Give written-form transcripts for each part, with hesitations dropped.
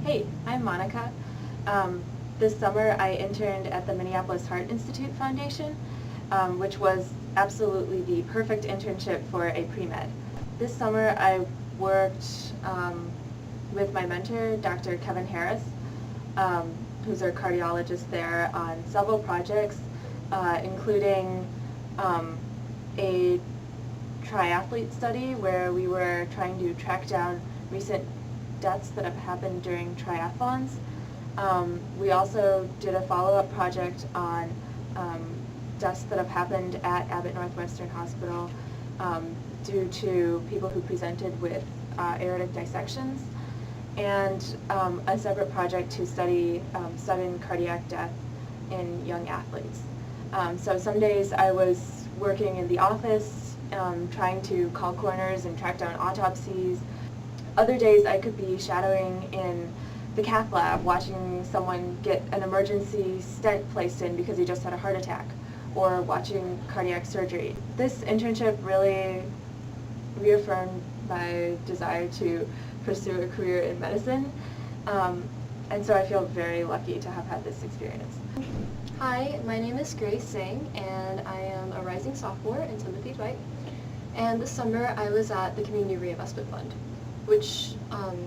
Hey, I'm Monica. This summer I interned at the Minneapolis Heart Institute Foundation, which was absolutely the perfect internship for a pre-med. This summer I worked with my mentor, Dr. Kevin Harris, who's our cardiologist there, on several projects, including a triathlete study where we were trying to track down recent deaths that have happened during triathlons. We also did a follow-up project on deaths that have happened at Abbott Northwestern Hospital due to people who presented with aortic dissections, and a separate project to study sudden cardiac death in young athletes. So some days I was working in the office trying to call coroners and track down autopsies. Other days I could be shadowing in the cath lab, watching someone get an emergency stent placed in because he just had a heart attack, or watching cardiac surgery. This internship really reaffirmed my desire to pursue a career in medicine, and so I feel very lucky to have had this experience. Hi, my name is Grace Singh, and I am a rising sophomore in Timothy Dwight. And this summer I was at the Community Reinvestment Fund, which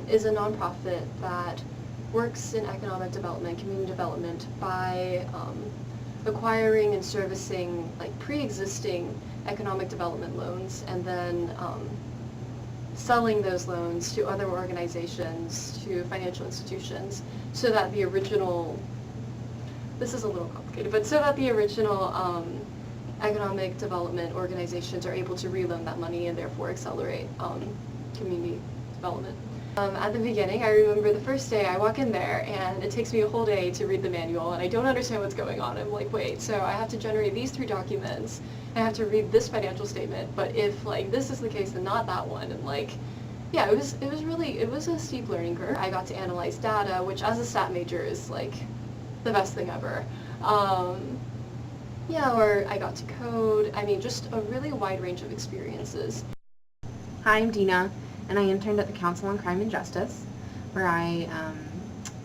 is a nonprofit that works in economic development, community development, by acquiring and servicing pre-existing economic development loans, and then selling those loans to other organizations, to financial institutions, so that the original, this is a little complicated, but so that the original economic development organizations are able to reloan that money and therefore accelerate community development. At the beginning, I remember the first day I walk in there and it takes me a whole day to read the manual and I don't understand what's going on. I'm like, wait, so I have to generate these 3 documents, I have to read this financial statement, but if this is the case, then not that one, and yeah, it was a steep learning curve. I got to analyze data, which as a stat major is the best thing ever. Yeah, or I got to code. I mean, just a really wide range of experiences. Hi, I'm Dina, and I interned at the Council on Crime and Justice, where I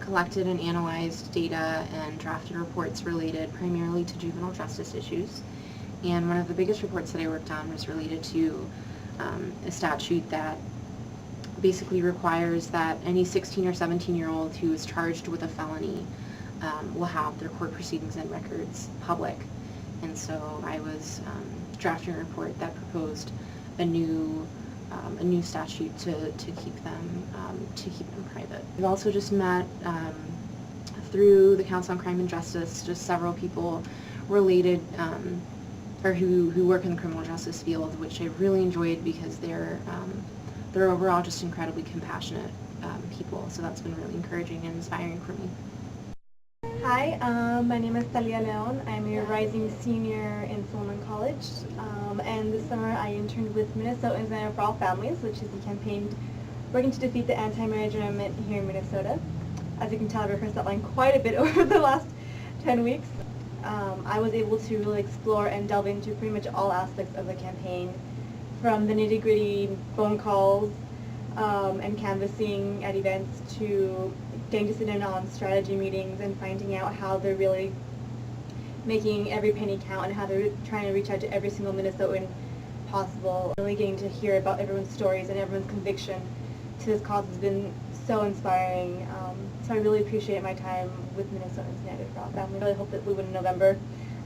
collected and analyzed data and drafted reports related primarily to juvenile justice issues. And one of the biggest reports that I worked on was related to a statute that basically requires that any 16 or 17-year-old who is charged with a felony will have their court proceedings and records public. And so I was drafting a report that proposed a new statute to keep them private. I've also just met through the Council on Crime and Justice just several people related or who work in the criminal justice field, which I really enjoyed because they're overall just incredibly compassionate people. So that's been really encouraging and inspiring for me. Hi, my name is Talia Leon. I'm a rising senior in Fulman College, and this summer I interned with Minnesotans United for All Families, which is a campaign working to defeat the anti-marriage amendment here in Minnesota. As you can tell, I've referenced that line quite a bit over the last 10 weeks. I was able to really explore and delve into pretty much all aspects of the campaign, from the nitty-gritty phone calls and canvassing at events to getting to sit in on strategy meetings and finding out how they're really making every penny count and how they're trying to reach out to every single Minnesotan possible. Really getting to hear about everyone's stories and everyone's conviction to this cause has been so inspiring. So I really appreciate my time with Minnesotans United for All Families. I really hope that we win in November.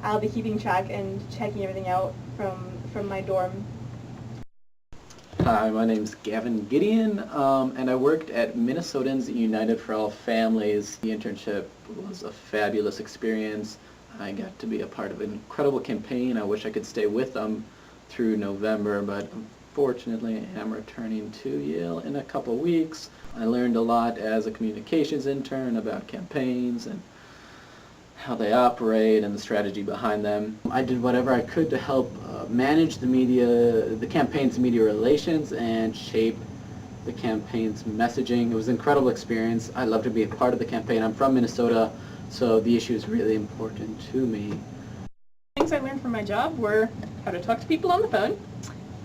I'll be keeping track and checking everything out from my dorm. Hi, my name's Gavin Gideon, and I worked at Minnesotans United for All Families. The internship was a fabulous experience. I got to be a part of an incredible campaign. I wish I could stay with them through November, but unfortunately I am returning to Yale in a couple weeks. I learned a lot as a communications intern about campaigns and how they operate and the strategy behind them. I did whatever I could to help manage the campaign's media relations and shape the campaign's messaging. It was an incredible experience. I'd love to be a part of the campaign. I'm from Minnesota, so the issue is really important to me. Things I learned from my job were how to talk to people on the phone,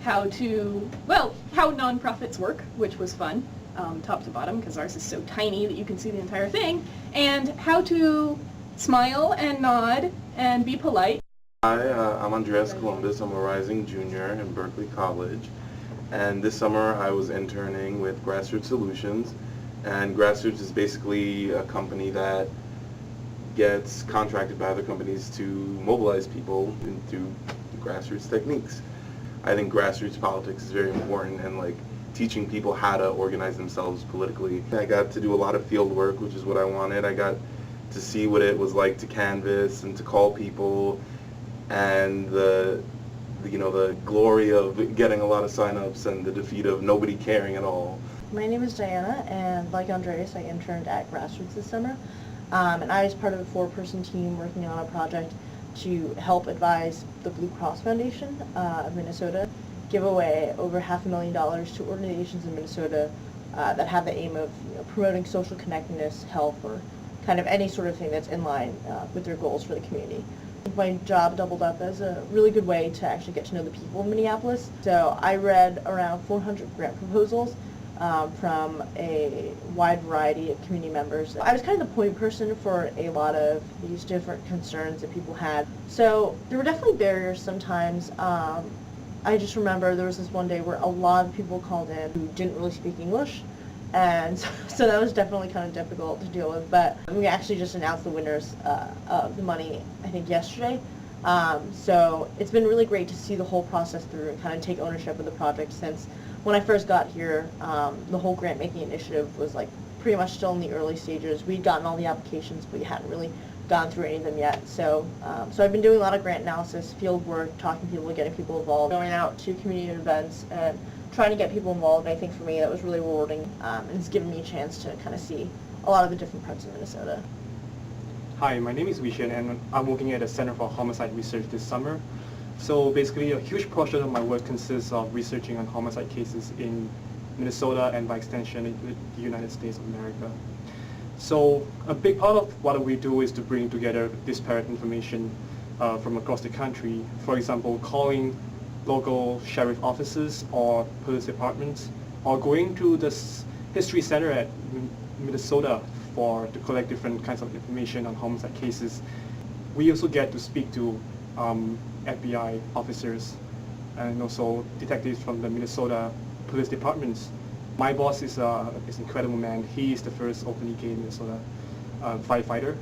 how nonprofits work, which was fun, top to bottom, because ours is so tiny that you can see the entire thing, and how to smile and nod and be polite. Hi, I'm Andreas Columbus. I'm a rising junior in Berkeley College, and this summer I was interning with Grassroots Solutions, and Grassroots is basically a company that gets contracted by other companies to mobilize people through grassroots techniques. I think grassroots politics is very important, and like teaching people how to organize themselves politically. I got to do a lot of field work, which is what I wanted. I got to see what it was like to canvass and to call people, and the glory of getting a lot of sign-ups and the defeat of nobody caring at all. My name is Diana, and like Andreas, I interned at Grassroots this summer. And I was part of a 4-person team working on a project to help advise the Blue Cross Foundation of Minnesota give away over $500,000 to organizations in Minnesota that have the aim of promoting social connectedness, health, or kind of any sort of thing that's in line with their goals for the community. My job doubled up as a really good way to actually get to know the people of Minneapolis. So I read around 400 grant proposals from a wide variety of community members. I was kind of the point person for a lot of these different concerns that people had. So there were definitely barriers sometimes. I just remember there was this one day where a lot of people called in who didn't really speak English, and so that was definitely kind of difficult to deal with. But we actually just announced the winners of the money, I think, yesterday. So it's been really great to see the whole process through and kind of take ownership of the project, since when I first got here, the whole grant making initiative was like pretty much still in the early stages. We'd gotten all the applications, but we hadn't really gone through any of them yet. So I've been doing a lot of grant analysis, field work, talking to people, getting people involved, going out to community events and trying to get people involved. I think for me that was really rewarding, and it's given me a chance to kind of see a lot of the different parts of Minnesota. Hi, my name is Vishen, and I'm working at the Center for Homicide Research this summer. So basically, a huge portion of my work consists of researching on homicide cases in Minnesota and by extension in the United States of America. So a big part of what we do is to bring together disparate information from across the country. For example, calling local sheriff offices or police departments, or going to the History Center at Minnesota to collect different kinds of information on homicide cases. We also get to speak to FBI officers and also detectives from the Minnesota police departments. My boss is an incredible man. He is the first openly gay Minnesota firefighter,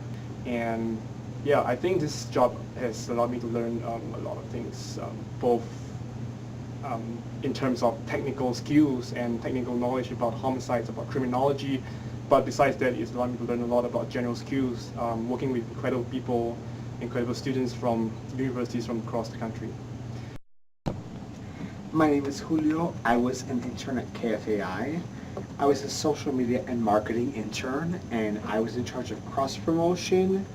and yeah, I think this job has allowed me to learn a lot of things, both in terms of technical skills and technical knowledge about homicides, about criminology, but besides that, it's allowed me to learn a lot about general skills, working with incredible people, incredible students from universities from across the country. My name is Julio. I was an intern at KFAI. I was a social media and marketing intern, and I was in charge of cross-promotion,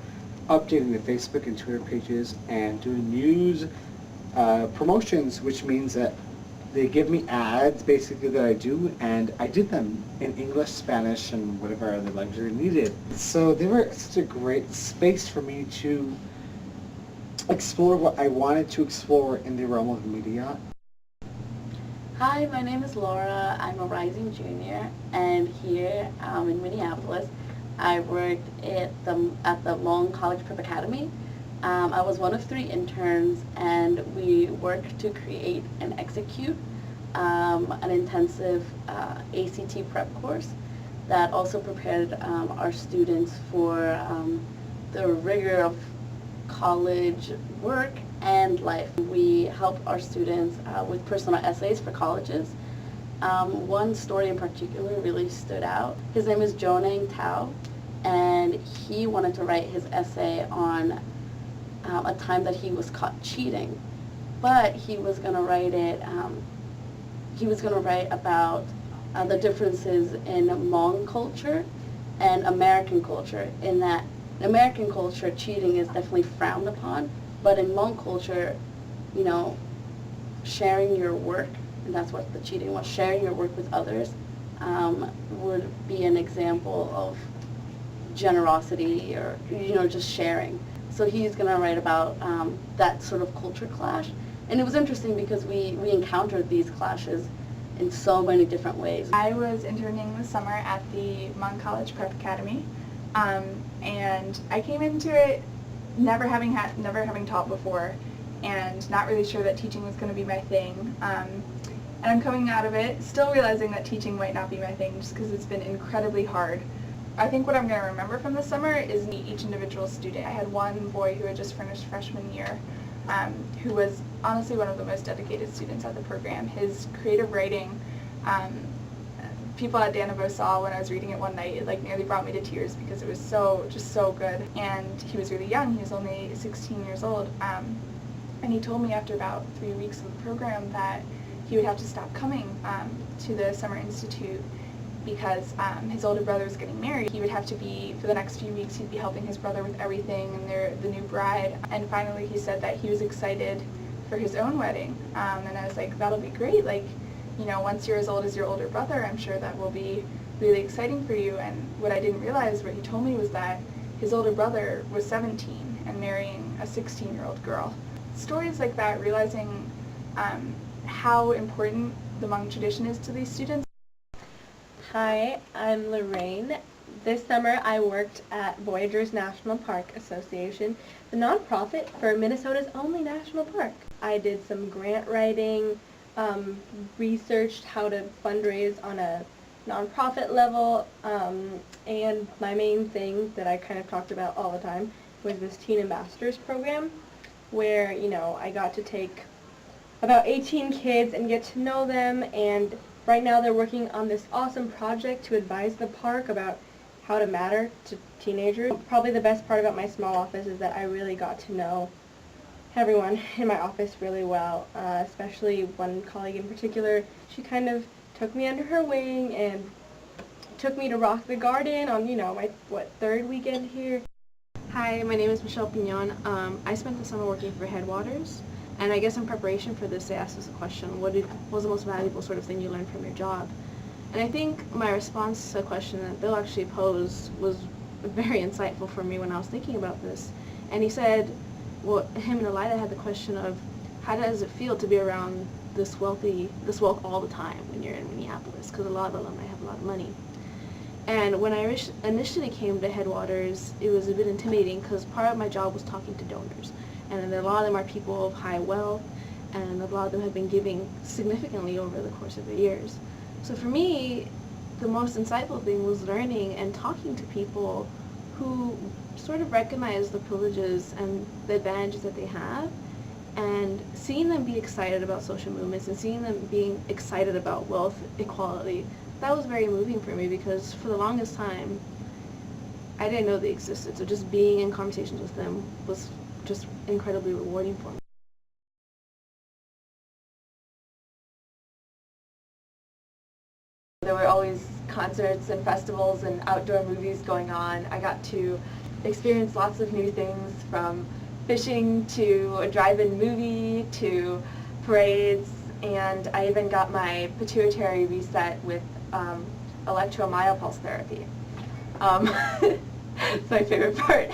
updating the Facebook and Twitter pages, and doing news promotions, which means that they give me ads, basically, that I do, and I did them in English, Spanish, and whatever other language I needed. So they were such a great space for me to explore what I wanted to explore in the realm of media. Hi, my name is Laura. I'm a rising junior, and here in Minneapolis, I worked at the Long College Prep Academy. I was one of 3 interns, and we worked to create and execute an intensive ACT prep course that also prepared our students for the rigor of college work and life. We help our students with personal essays for colleges. One story in particular really stood out. His name is Jonang Tao, and he wanted to write his essay on a time that he was caught cheating, but he was going to write it. He was going to write about the differences in Hmong culture and American culture. In that, in American culture, cheating is definitely frowned upon, but in Hmong culture, you know, sharing your work, and that's what the cheating was, sharing your work with others, would be an example of generosity, or, you know, just sharing. So he's going to write about that sort of culture clash. And it was interesting because we encountered these clashes in so many different ways. I was interning this summer at the Mon College Prep Academy, and I came into it never having taught before, and not really sure that teaching was going to be my thing. And I'm coming out of it still realizing that teaching might not be my thing, just because it's been incredibly hard. I think what I'm going to remember from the summer is each individual student. I had one boy who had just finished freshman year, who was honestly one of the most dedicated students at the program. His creative writing, people at Danabo saw when I was reading it one night, it like nearly brought me to tears because it was just so good. And he was really young, he was only 16 years old, and he told me after about 3 weeks of the program that he would have to stop coming to the Summer Institute because his older brother was getting married. He would have to be, for the next few weeks, he'd be helping his brother with everything and the new bride. And finally he said that he was excited for his own wedding. And I was like, that'll be great. Like, you know, once you're as old as your older brother, I'm sure that will be really exciting for you. And what I didn't realize, what he told me, was that his older brother was 17 and marrying a 16-year-old girl. Stories like that, realizing how important the Hmong tradition is to these students. Hi, I'm Lorraine. This summer I worked at Voyageurs National Park Association, the nonprofit for Minnesota's only national park. I did some grant writing, researched how to fundraise on a nonprofit level, and my main thing that I kind of talked about all the time was this Teen Ambassadors program, where, you know, I got to take about 18 kids and get to know them, and right now they're working on this awesome project to advise the park about how to matter to teenagers. Probably the best part about my small office is that I really got to know everyone in my office really well, especially one colleague in particular. She kind of took me under her wing and took me to Rock the Garden on, you know, my, third weekend here. Hi, my name is Michelle Pignon. I spent the summer working for Headwaters, and I guess in preparation for this, they asked us a question: what was the most valuable sort of thing you learned from your job? And I think my response to a question that Bill actually posed was very insightful for me when I was thinking about this. And he said, well, him and Elida had the question of, how does it feel to be around this wealth all the time when you're in Minneapolis? Because a lot of alumni have a lot of money. And when I initially came to Headwaters, it was a bit intimidating because part of my job was talking to donors. And a lot of them are people of high wealth, and a lot of them have been giving significantly over the course of the years. So for me, the most insightful thing was learning and talking to people who sort of recognize the privileges and the advantages that they have, and seeing them be excited about social movements and seeing them being excited about wealth equality. That was very moving for me because for the longest time, I didn't know they existed. So just being in conversations with them was just incredibly rewarding for me. There were always concerts and festivals and outdoor movies going on. I got to experience lots of new things, from fishing to a drive-in movie to parades, and I even got my pituitary reset with electromyopulse therapy. It's my favorite part.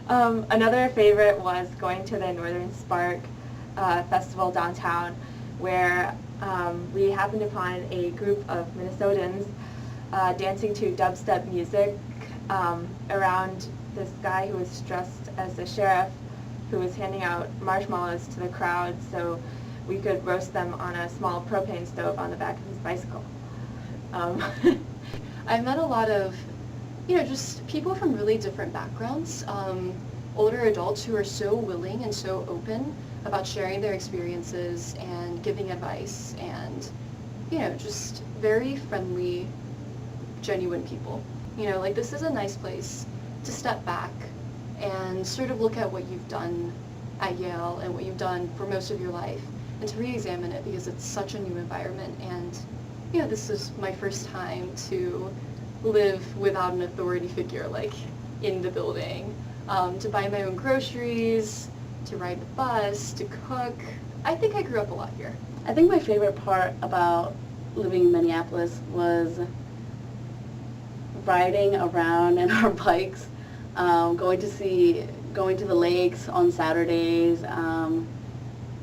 Another favorite was going to the Northern Spark Festival downtown, where we happened upon a group of Minnesotans dancing to dubstep music around this guy who was dressed as a sheriff, who was handing out marshmallows to the crowd so we could roast them on a small propane stove on the back of his bicycle. I've met a lot of, you know, just people from really different backgrounds, older adults who are so willing and so open about sharing their experiences and giving advice, and, you know, just very friendly, genuine people. You know, like, this is a nice place to step back and sort of look at what you've done at Yale and what you've done for most of your life, and to re-examine it, because it's such a new environment. And, you know, this is my first time to live without an authority figure, like, in the building, to buy my own groceries, to ride the bus, to cook. I think I grew up a lot here. I think my favorite part about living in Minneapolis was riding around in our bikes, going to the lakes on Saturdays,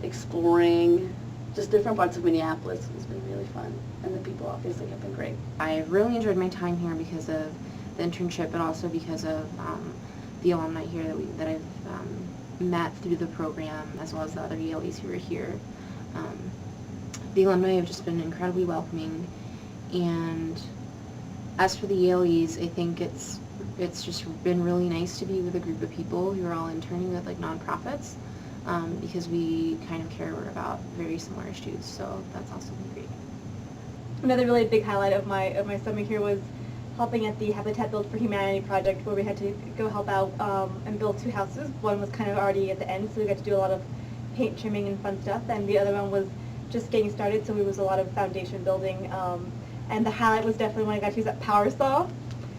exploring, just different parts of Minneapolis. It's been really fun, and the people obviously have been great. I really enjoyed my time here because of the internship, but also because of the alumni here that I've met through the program, as well as the other Yaleys who are here. The alumni have just been incredibly welcoming, and as for the Yaleys, I think it's just been really nice to be with a group of people who are all interning with like nonprofits, because we kind of care about very similar issues, so that's also been great. Another really big highlight of my summer here was helping at the Habitat Build for Humanity project, where we had to go help out and build 2 houses. One was kind of already at the end, so we got to do a lot of paint trimming and fun stuff, and the other one was just getting started, so it was a lot of foundation building. And the highlight was definitely when I got to use that power saw.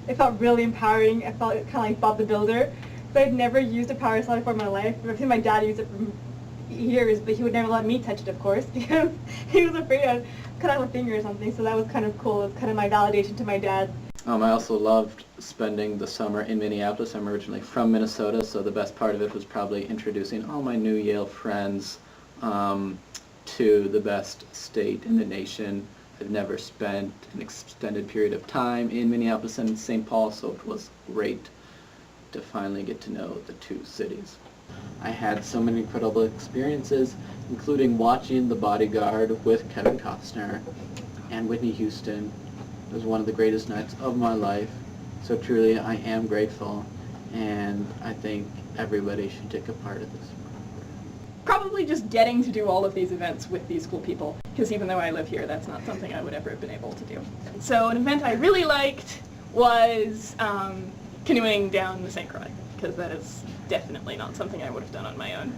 It felt really empowering. I felt kind of like Bob the Builder. So I'd never used a power saw before in my life. I've seen my dad use it for years, but he would never let me touch it, of course, because he was afraid I'd cut out my finger or something. So that was kind of cool. It was kind of my validation to my dad. I also loved spending the summer in Minneapolis. I'm originally from Minnesota, so the best part of it was probably introducing all my new Yale friends to the best state in the nation. I've never spent an extended period of time in Minneapolis and St. Paul, so it was great to finally get to know the 2 cities. I had so many incredible experiences, including watching The Bodyguard with Kevin Costner and Whitney Houston. It was one of the greatest nights of my life, so truly I am grateful, and I think everybody should take a part of this. Probably just getting to do all of these events with these cool people, because even though I live here, that's not something I would ever have been able to do. So an event I really liked was canoeing down the St. Croix, because that is definitely not something I would have done on my own.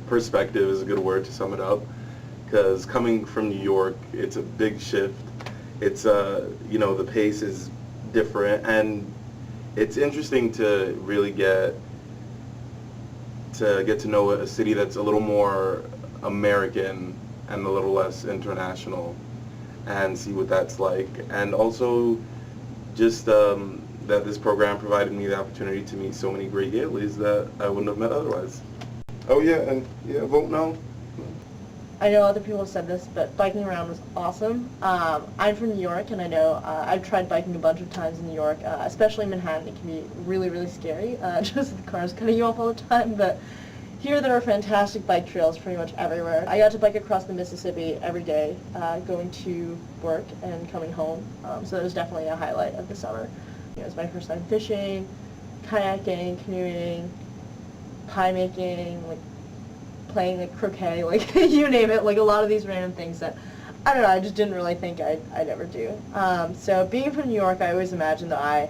Perspective is a good word to sum it up, because coming from New York, it's a big shift. It's, the pace is different, and it's interesting to really get to know a city that's a little more American and a little less international, and see what that's like. And also just that this program provided me the opportunity to meet so many great Yaleys that I wouldn't have met otherwise. Oh yeah, and yeah, vote no. I know other people have said this, but biking around was awesome. I'm from New York, and I know I've tried biking a bunch of times in New York, especially Manhattan. It can be really, really scary, just the cars cutting you off all the time, but here there are fantastic bike trails pretty much everywhere. I got to bike across the Mississippi every day, going to work and coming home, so that was definitely a highlight of the summer. It was my first time fishing, kayaking, canoeing, pie making, like playing like croquet, like you name it, like a lot of these random things that, I don't know, I just didn't really think I'd ever do. So being from New York, I always imagined that I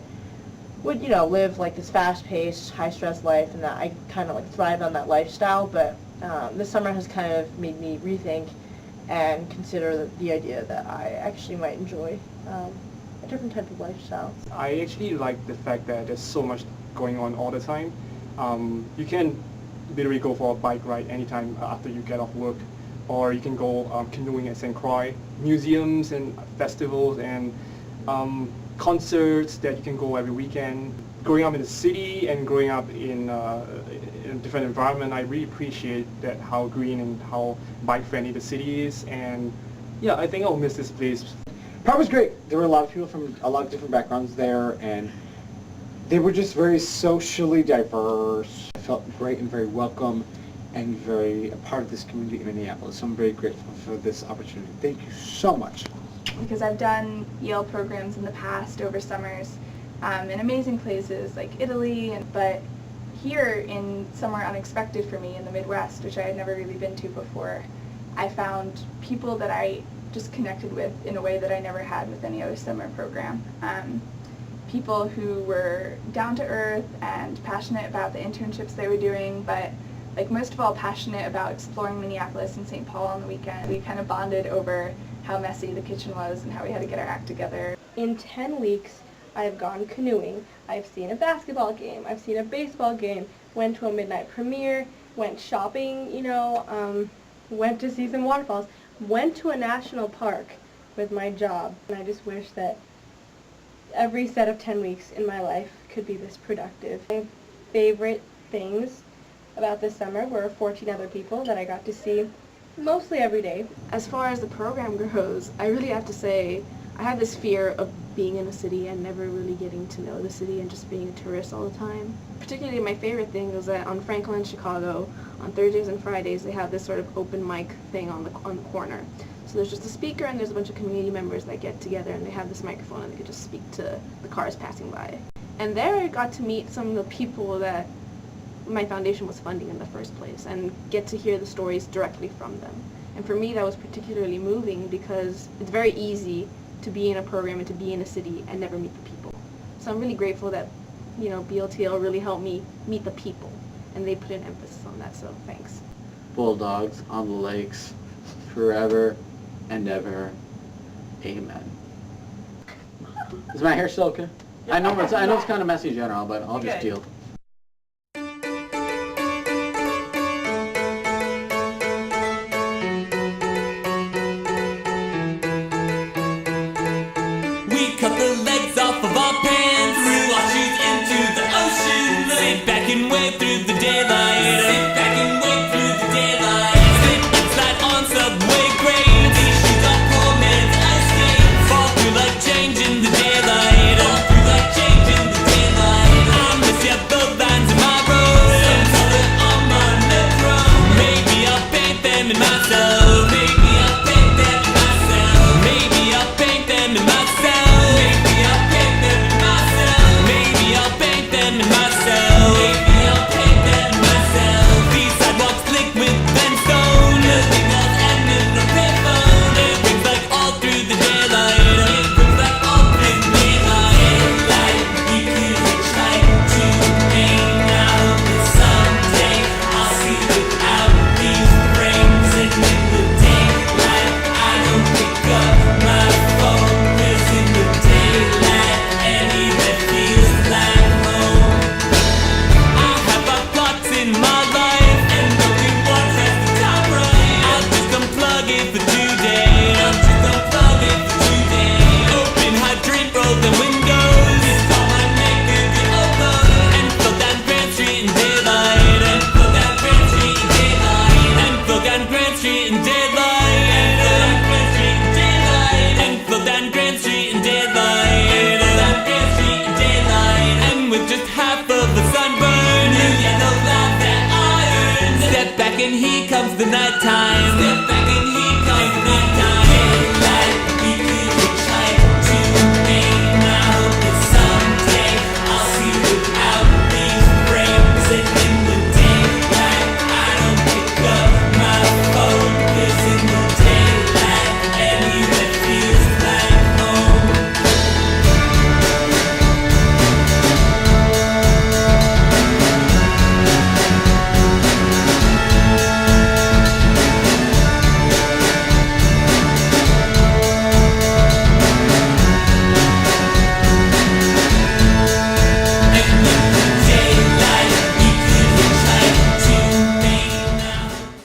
would, live like this fast-paced, high-stress life, and that I kind of like thrive on that lifestyle, but this summer has kind of made me rethink and consider the idea that I actually might enjoy a different type of lifestyle. I actually like the fact that there's so much going on all the time. You can literally go for a bike ride anytime after you get off work, or you can go canoeing at St. Croix, museums and festivals and concerts that you can go every weekend. Growing up in the city and growing up in a different environment, I really appreciate that how green and how bike-friendly the city is, and yeah, I think I'll miss this place. Park was great. There were a lot of people from a lot of different backgrounds there, and they were just very socially diverse. I felt great and very welcome and very a part of this community in Minneapolis. So I'm very grateful for this opportunity. Thank you so much. Because I've done Yale programs in the past over summers in amazing places like Italy, but here in somewhere unexpected for me in the Midwest, which I had never really been to before, I found people that I just connected with in a way that I never had with any other summer program. People who were down to earth and passionate about the internships they were doing, but like most of all passionate about exploring Minneapolis and St. Paul on the weekend. We kind of bonded over how messy the kitchen was and how we had to get our act together. In 10 weeks, I've gone canoeing, I've seen a basketball game, I've seen a baseball game, went to a midnight premiere, went shopping, went to see some waterfalls, went to a national park with my job, and I just wish that every set of 10 weeks in my life could be this productive. My favorite things about this summer were 14 other people that I got to see Mostly every day. As far as the program goes, I really have to say I have this fear of being in a city and never really getting to know the city and just being a tourist all the time. Particularly my favorite thing was that on Franklin, Chicago, on Thursdays and Fridays, they have this sort of open mic thing on the corner. So there's just a speaker and there's a bunch of community members that get together and they have this microphone and they could just speak to the cars passing by. And there I got to meet some of the people that my foundation was funding in the first place and get to hear the stories directly from them. And for me that was particularly moving because it's very easy to be in a program and to be in a city and never meet the people. So I'm really grateful that, you know, BLTL really helped me meet the people and they put an emphasis on that, so thanks. Bulldogs on the lakes, forever and ever. Amen. Is my hair still okay? I know it's kind of messy in general, but I'll just deal. We cut the legs off of our pants, threw our shoes into the ocean, sit back and wait through the daylight, sit back and wait through the daylight, slip and slide on subway grades, these shoes are poor man's ice skates, fall through like change in the daylight, fall through like change in the daylight, I miss yellow lines in my road, some color on my metro, maybe I'll paint them in myself, maybe I'll paint them in myself, maybe I'll paint them in myself. And here comes the nighttime.